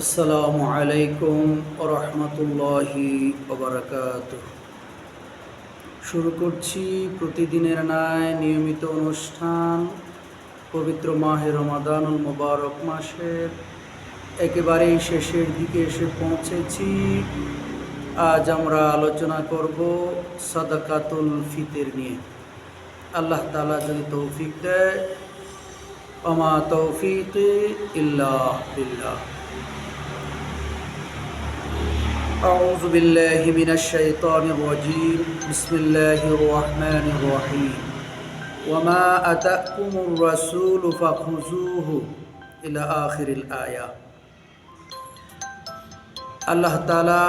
আসসালামু আলাইকুম ওয়া রাহমাতুল্লাহি ওয়া বারাকাতুহু। শুরু করছি প্রতিদিনের ন্যায় নিয়মিত অনুষ্ঠান পবিত্র মাহে রমাদানুল মুবারক মাসের একেবারেই শেষের দিকে এসে পৌঁছেছি। আজ আমরা আলোচনা করব সাদাকাতুল ফিতর নিয়ে। আল্লাহ তাআলা যদি তৌফিক দেয়, ওমা তৌফিকি ইল্লা বিল্লাহ। أعوذ بالله من الشيطان الرجيم بسم الله الرحمن الرحيم وما أتاكم الرسول فخذوه إلى آخر الآية। আল্লাহ তাআলা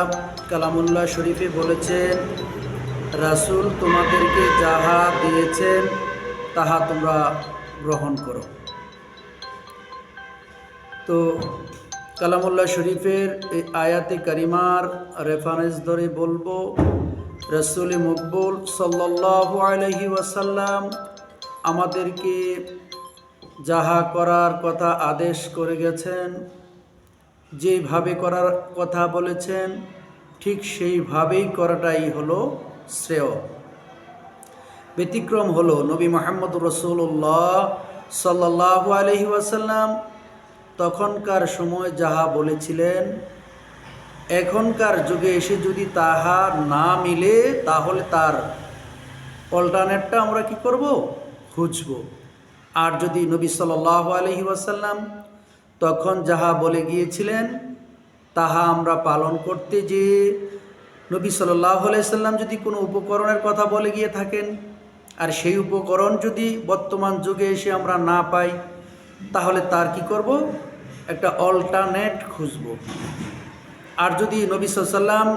কালামুল্লাহ শরীফে বলেছেন, রাসূল তোমাদেরকে যাহা দিয়েছেন তাহা তোমরা গ্রহণ করো। তো কালামুল্লাহ শরীফের এই আয়াতে কারিমার রেফারেন্স ধরে বলবো, রাসূল মকবুল সাল্লাল্লাহু আলাইহি ওয়াসাল্লাম আমাদেরকে যাহা করার কথা আদেশ করে গেছেন, যেভাবে করার কথা বলেছেন ঠিক সেইভাবেই করাটাই হলো শ্রেয়। ব্যতিক্রম হলো নবী মুহাম্মদ রাসূলুল্লাহ সাল্লাল্লাহু আলাইহি ওয়াসাল্লাম তখনকার সময় যাহা বলেছিলেন, এখনকার যুগে এসে যদি তাহা না মিলে তাহলে তার অল্টারনেটটা আমরা কি করব? খুঁজব। আর যদি নবী সাল্লাল্লাহু আলাইহি ওয়াসাল্লাম তখন যাহা বলে গিয়েছিলেন তাহা আমরা পালন করতে, যে নবী সাল্লাল্লাহু আলাইহি ওয়াসাল্লাম যদি কোনো উপকরণের কথা বলে গিয়ে থাকেন আর সেই উপকরণ যদি বর্তমান যুগে এসে আমরা না পাই, তাহলে তার কি করব? একটা অল্টারনেট খুঁজব। আর যদি নবী সাল্লাল্লাহু আলাইহি ওয়াসাল্লাম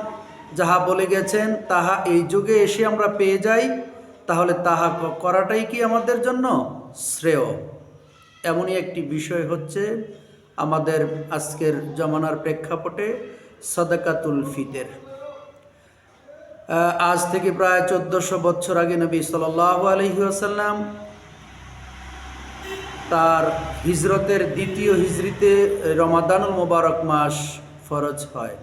যাহা বলে গেছেন তাহা এই যুগে এসে আমরা পেয়ে যাই, তাহলে তাহা করাটাই কি আমাদের জন্য শ্রেয়। এমনই একটি বিষয় হচ্ছে আমাদের আজকের জামানার প্রেক্ষাপটে সাদাকাতুল ফিতর। আজ থেকে প্রায় 1400 বছর আগে নবী সাল্লাল্লাহু আলাইহি ওয়াসাল্লাম তার হিজরতের দ্বিতীয় হিজরিতে রমাদানুল মুবারক মাস ফরজ হয়।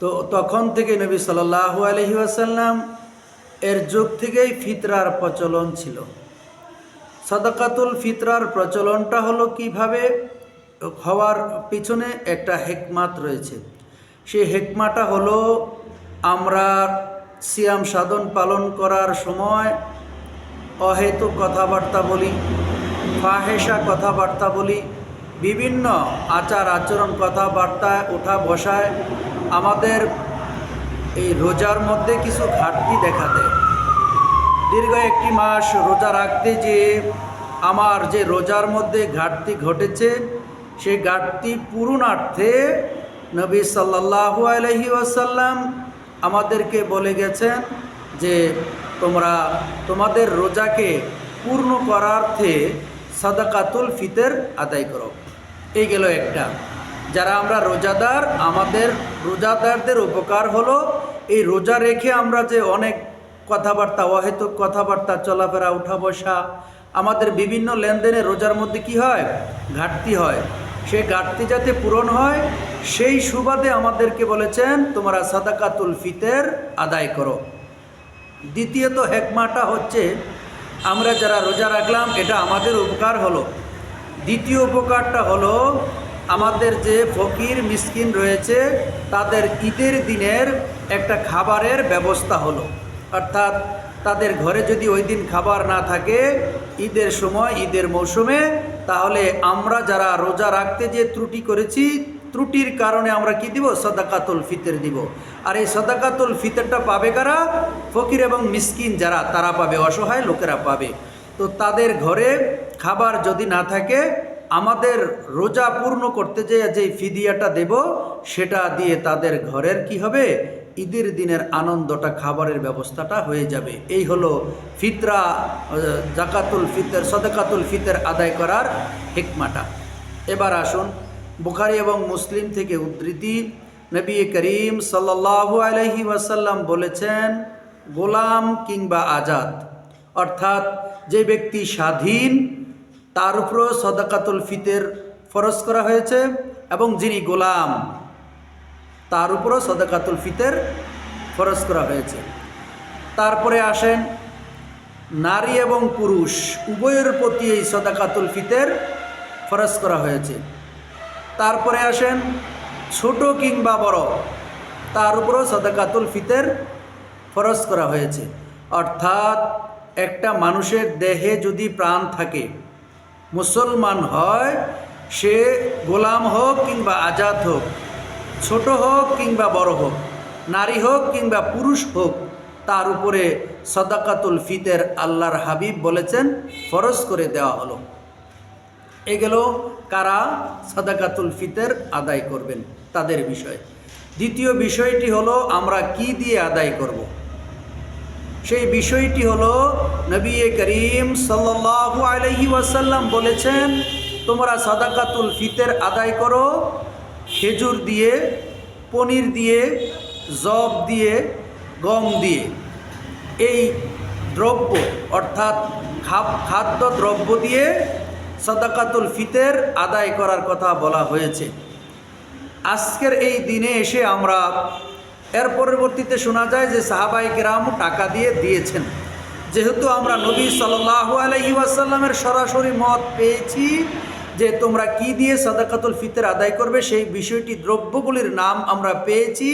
তো তখন থেকে নবী সাল্লাল্লাহু আলাইহি ওয়াসাল্লাম এর যুগ থেকেই ফিতরার প্রচলন ছিল। সাদাকাতুল ফিতরার প্রচলনটা হলো কিভাবে হওয়ার পিছনে একটা হিকমত রয়েছে। সেই হিকমাটা হলো, আমরা সিয়াম সাধন পালন করার সময় অহেতুক কথাবার্তা বলি, ফাহেসা কথাবার্তা বলি, বিভিন্ন আচার আচরণ কথাবার্তা ওঠা বসায় আমাদের এই রোজার মধ্যে কিছু ঘাটতি দেখা দেয়। দীর্ঘ একটি মাস রোজা রাখতে যে আমার যে রোজার মধ্যে ঘাটতি ঘটেছে, সেই ঘাটতি পূরণার্থে নবী সাল্লাল্লাহু আলাইহি ওয়াসাল্লাম আমাদেরকে বলে গেছেন যে তোমরা তোমাদের রোজাকে পূর্ণ করার্থে সাদাকাতুল ফিতর আদায় করো। এই গেল একটা। যারা আমরা রোজাদার, আমাদের রোজাদারদের উপকার হলো এই রোজা রেখে আমরা যে অনেক কথাবার্তা, অহেতুক কথাবার্তা, চলাফেরা, উঠা বসা, আমাদের বিভিন্ন লেনদেনে রোজার মধ্যে কি হয়? ঘাটতি হয়। সেই ঘাটতি যাতে পূরণ হয় সেই সুবাদে আমাদেরকে বলেছেন তোমরা সাদাকাতুল ফিতর আদায় করো। দ্বিতীয়ত হেকমাটা হচ্ছে, আমরা যারা রোজা রাখলাম এটা আমাদের উপকার হলো। দ্বিতীয় উপকারটা হলো, আমাদের যে ফকির মিসকিন রয়েছে তাদের ঈদের দিনের একটা খাবারের ব্যবস্থা হলো। অর্থাৎ তাদের ঘরে যদি ওই দিন খাবার না থাকে ঈদের সময়, ঈদের মৌসুমে, তাহলে আমরা যারা রোজা রাখতে যে ত্রুটি করেছি, ত্রুটির কারণে আমরা কি দিব? সাদাকাতুল ফিতর দিব। আর এই সাদাকাতুল ফিতরটা পাবে কারা? ফকির এবং মিসকিন যারা, তারা পাবে, অসহায় লোকেরা পাবে। তো তাদের ঘরে খাবার যদি না থাকে, আমাদের রোজা পূর্ণ করতে যে ফিদিয়াটা দেব সেটা দিয়ে তাদের ঘরের কি হবে? ঈদের দিনের আনন্দটা, খাবারের ব্যবস্থাটা হয়ে যাবে। এই হলো ফিতরা, জাকাতুল ফিতর, সাদাকাতুল ফিতর আদায় করার হিকমাটা। এবার আসুন, বুখারী এবং মুসলিম থেকে উদ্ধৃতি, নবী করিম সাল্লাল্লাহু আলাইহি ওয়াসাল্লাম বলেছেন, গোলাম কিংবা আজাদ, অর্থাৎ যে ব্যক্তি স্বাধীন তার উপরও সাদাকাতুল ফিতর ফরজ করা হয়েছে, এবং যিনি গোলাম তার উপরও সাদাকাতুল ফিতর ফরজ করা হয়েছে। তারপরে আসেন নারী এবং পুরুষ উভয়ের প্রতি এই সাদাকাতুল ফিতর ফরজ করা হয়েছে। তারপরে আসেন ছোট কিংবা বড় তার উপরও সাদাকাতুল ফিতর ফরজ করা হয়েছে। অর্থাৎ একটা মানুষের দেহে যদি প্রাণ থাকে, মুসলমান হয়, সে গোলাম হোক কিংবা আজাদ হোক, ছোট হোক কিংবা বড় হোক, নারী হোক কিংবা পুরুষ হোক, তার উপরে সাদাকাতুল ফিতর আল্লাহর হাবিব বলেছেন ফরজ করে দেওয়া হলো। এ গেল কারা সাদাকাতুল ফিতর আদায় করবেন তাদের বিষয়। দ্বিতীয় বিষয়টি হলো আমরা কি দিয়ে আদায় করব। সেই বিষয়টি হলো নবী করিম সাল্লাল্লাহু আলাইহি ওয়াসাল্লাম বলেছেন, তোমরা সাদাকাতুল ফিতর আদায় করো খেজুর দিয়ে, পনির দিয়ে, জব দিয়ে, গম দিয়ে। এই দ্রব্য অর্থাৎ খাদ্য দ্রব্য দিয়ে সাদাকাতুল ফিতর আদায় করার কথা বলা হয়েছে। আজকের এই দিনে এসে আমরা এর পরবর্তীতে শোনা যায় যে সাহাবায়ে কেরাম টাকা দিয়ে দিয়েছেন। যেহেতু আমরা নবী সাল্লাল্লাহু আলাইহি ওয়াসাল্লামের সরাসরি মত পেয়েছি যে তোমরা কি দিয়ে সাদাকাতুল ফিতর আদায় করবে, সেই বিষয়টি দ্রব্যগুলির নাম আমরা পেয়েছি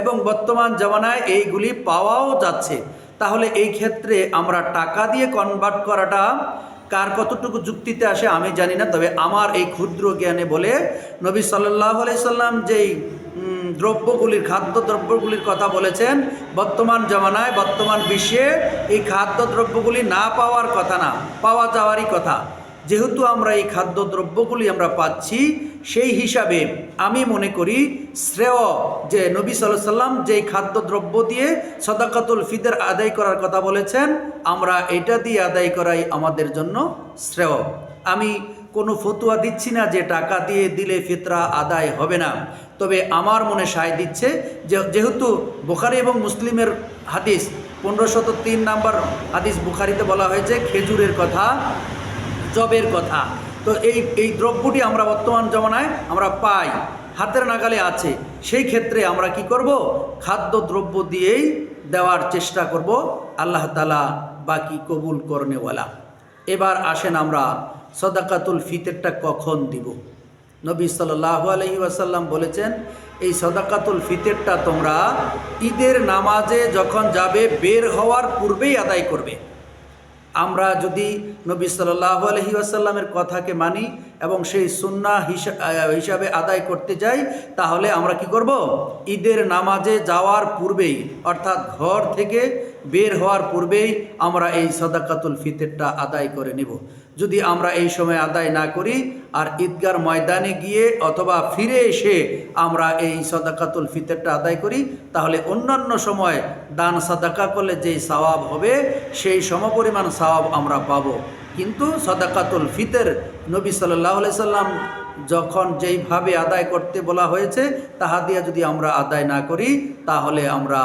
এবং বর্তমান জামানায় এইগুলি পাওয়াও যাচ্ছে, তাহলে এই ক্ষেত্রে আমরা টাকা দিয়ে কনভার্ট করাটা কার কতটুকু যুক্তিতে আসে আমি জানি না। তবে আমার এই ক্ষুদ্র জ্ঞানে বলে নবী সাল্লাল্লাহু আলাইহি সাল্লাম যেই দ্রব্যগুলির খাদ্য দ্রব্যগুলির কথা বলেছেন, বর্তমান জামানায় বর্তমান বিশ্বে এই খাদ্য দ্রব্যগুলি না পাওয়ার কথা না, পাওয়া যাওয়ারই কথা। যেহেতু আমরা এই খাদ্য দ্রব্যগুলি আমরা পাচ্ছি, সেই হিসাবে আমি মনে করি শ্রেয় যে নবী সাল্লাল্লাহু আলাইহি সাল্লাম যেই খাদ্য দ্রব্য দিয়ে সাদাকাতুল ফিতর আদায় করার কথা বলেছেন, আমরা এটা দিয়ে আদায় করাই আমাদের জন্য শ্রেয়। আমি কোনো ফতোয়া দিচ্ছি না যে টাকা দিয়ে দিলে ফিতরা আদায় হবে না, তবে আমার মনে সায় দিচ্ছে যে যেহেতু বুখারী এবং মুসলিমের হাদিস 1503 নম্বর হাদিস বুখারীতে বলা হয়েছে খেজুরের কথা, জবের কথা, তো এই দ্রব্যটি আমরা বর্তমান জমানায় আমরা পাই, হাতের নাগালে আছে। সেই ক্ষেত্রে আমরা কি করব, খাদ্য দ্রব্য দিয়েই দেওয়ার চেষ্টা করব। আল্লাহ তাআলা বাকি কবুল করনেওয়ালা। এবার আসেন আমরা সাদাকাতুল ফিতরটা কখন দিব। নবী সাল্লাল্লাহু আলাইহি ওয়াসাল্লাম বলেছেন, এই সাদাকাতুল ফিতরটা তোমরা ঈদের নামাজে যখন যাবে বের হওয়ার পূর্বেই আদায় করবে। আমরা যদি নবী সাল্লাল্লাহু আলাইহি ওয়াসাল্লামের কথাকে মানি এবং সেই সুন্নাহ হিসাবে আদায় করতে যাই, তাহলে আমরা কি করব, ঈদের নামাজে যাওয়ার পূর্বেই অর্থাৎ ঘর থেকে বের হওয়ার পূর্বেই আমরা এই সাদাকাতুল ফিতরটা আদায় করে নেব। যদি আমরা এই সময় আদায় না করি আর ঈদগার ময়দানে গিয়ে অথবা ফিরে এসে আমরা এই সাদাকাতুল ফিতরটা আদায় করি, তাহলে অন্যান্য সময় দান সাদাকা করলে যেই সওয়াব হবে সেই সমপরিমাণ সওয়াব আমরা পাবো। কিন্তু সাদাকাতুল ফিতর নবী সাল্লাল্লাহু আলাইহি সাল্লাম যখন যেইভাবে আদায় করতে বলা হয়েছে তাহা দিয়ে যদি আমরা আদায় না করি, তাহলে আমরা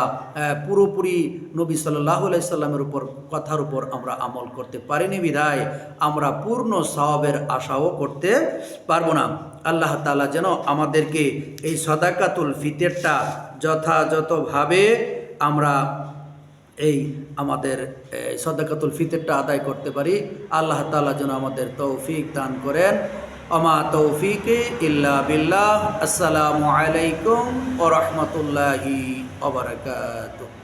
পুরোপুরি নবী সাল্লাল্লাহু আলাইহি সাল্লামের উপর কথার উপর আমরা আমল করতে পারিনি, বিধায় আমরা পূর্ণ সওয়াবের আশাও করতে পারবো না। আল্লাহ তাআলা যেন আমাদেরকে এই সাদাকাতুল ফিতরটা যথাযথভাবে আমরা এই আমাদের সাদাকাতুল ফিতরটা আদায় করতে পারি। আল্লাহ তাআলা যেন আমাদের তৌফিক দান করেন। আমা তৌফিকে ইল্লা বিল্লাহ। আসসালামু আলাইকুম ওয়া রাহমাতুল্লাহি ওয়া বারাকাতুহু।